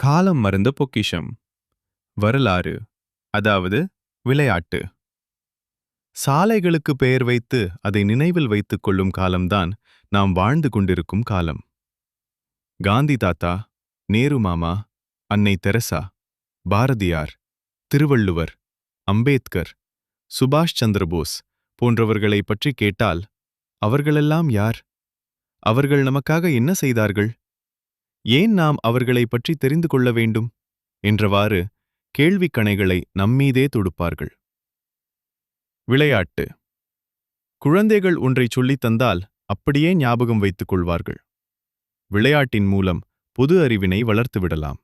காலம் மறந்த பொக்கிஷம். வரலாறு, அதாவது விளையாட்டு. சாலைகளுக்கு பெயர் வைத்து அதை நினைவில் வைத்துக் கொள்ளும் காலம்தான் நாம் வாழ்ந்து கொண்டிருக்கும் காலம். காந்தி தாத்தா, நேரு மாமா, அன்னை தெரசா, பாரதியார், திருவள்ளுவர், அம்பேத்கர், சுபாஷ் சந்திரபோஸ் போன்றவர்களைப் பற்றி கேட்டால் அவர்களெல்லாம் யார்? அவர்கள் நமக்காக என்ன செய்தார்கள்? ஏன் நாம் அவர்களைப் பற்றி தெரிந்து கொள்ள வேண்டும் என்றவாறு கேள்விக் கணைகளை நம்மீதே தொடுப்பார்கள். விளையாட்டு. குழந்தைகள் ஒன்றைச் சொல்லித் தந்தால் அப்படியே ஞாபகம் வைத்துக் கொள்வார்கள். விளையாட்டின் மூலம் பொது அறிவினை வளர்த்துவிடலாம்.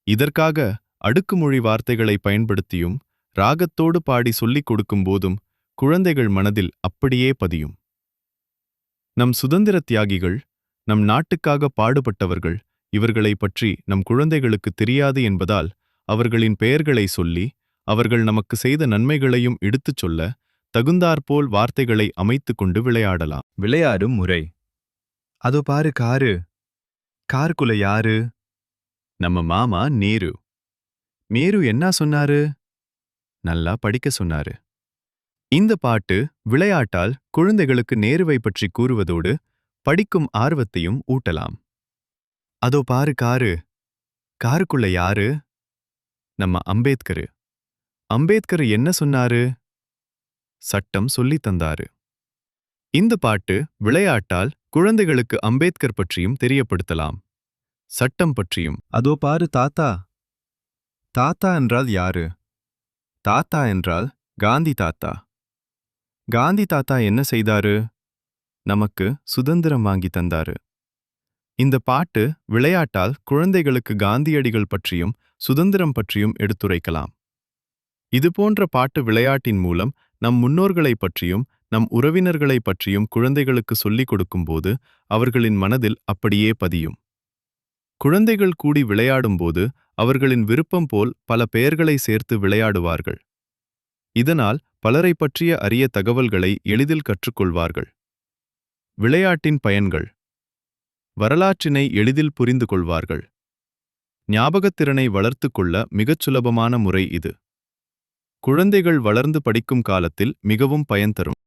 இதற்காக அடுக்குமொழி வார்த்தைகளை பயன்படுத்தியும் ராகத்தோடு பாடி சொல்லிக் கொடுக்கும் போதும் குழந்தைகள் மனதில் அப்படியே பதியும். நம் சுதந்திர தியாகிகள், நம் நாட்டுக்காக பாடுபட்டவர்கள், இவர்களைப் பற்றி நம் குழந்தைகளுக்கு தெரியாது என்பதால் அவர்களின் பெயர்களை சொல்லி அவர்கள் நமக்கு செய்த நன்மைகளையும் எடுத்துச் சொல்ல தகுந்தாற்போல் வார்த்தைகளை அமைத்துக் கொண்டு விளையாடலாம். விளையாடும் முறை. அதோ பாரு காரு. காருக்குள்ள யாரு? நம்ம மாமா நேரு. நேரு என்ன சொன்னாரு? நல்லா படிக்க சொன்னாரு. இந்த பாட்டு விளையாட்டால் குழந்தைகளுக்கு நேருவை பற்றி கூறுவதோடு படிக்கும் ஆர்வத்தையும் ஊட்டலாம். அதோ பாரு காரு. காருக்குள்ள யாரு? நம்ம அம்பேத்கரு. அம்பேத்கர் என்ன சொன்னாரு? சட்டம் சொல்லித் தந்தாரு. இந்த பாட்டு விளையாட்டால் குழந்தைகளுக்கு அம்பேத்கர் பற்றியும் தெரியப்படுத்தலாம், சட்டம் பற்றியும். அதோ பாரு தாத்தா. தாத்தா என்றால் யாரு? தாத்தா என்றால் காந்தி தாத்தா. காந்தி தாத்தா என்ன செய்தாரு? நமக்கு சுதந்திரம் வாங்கி தந்தாரு. இந்த பாட்டு விளையாட்டால் குழந்தைகளுக்கு காந்தியடிகள் பற்றியும் சுதந்திரம் பற்றியும் எடுத்துரைக்கலாம். இதுபோன்ற பாட்டு விளையாட்டின் மூலம் நம் முன்னோர்களைப் பற்றியும் நம் உறவினர்களைப் பற்றியும் குழந்தைகளுக்கு சொல்லிக் கொடுக்கும்போது அவர்களின் மனதில் அப்படியே பதியும். குழந்தைகள் கூடி விளையாடும்போது அவர்களின் விருப்பம் போல் பல பெயர்களை சேர்த்து விளையாடுவார்கள். இதனால் பலரைப் பற்றிய அரிய தகவல்களை எளிதில் கற்றுக்கொள்வார்கள். விளையாட்டின் பயன்கள். வரலாற்றினை எளிதில் புரிந்து கொள்வார்கள். ஞாபகத்திறனை வளர்த்துக் கொள்ள மிகச் சுலபமான முறை இது. குழந்தைகள் வளர்ந்து படிக்கும் காலத்தில் மிகவும் பயன் தரும்.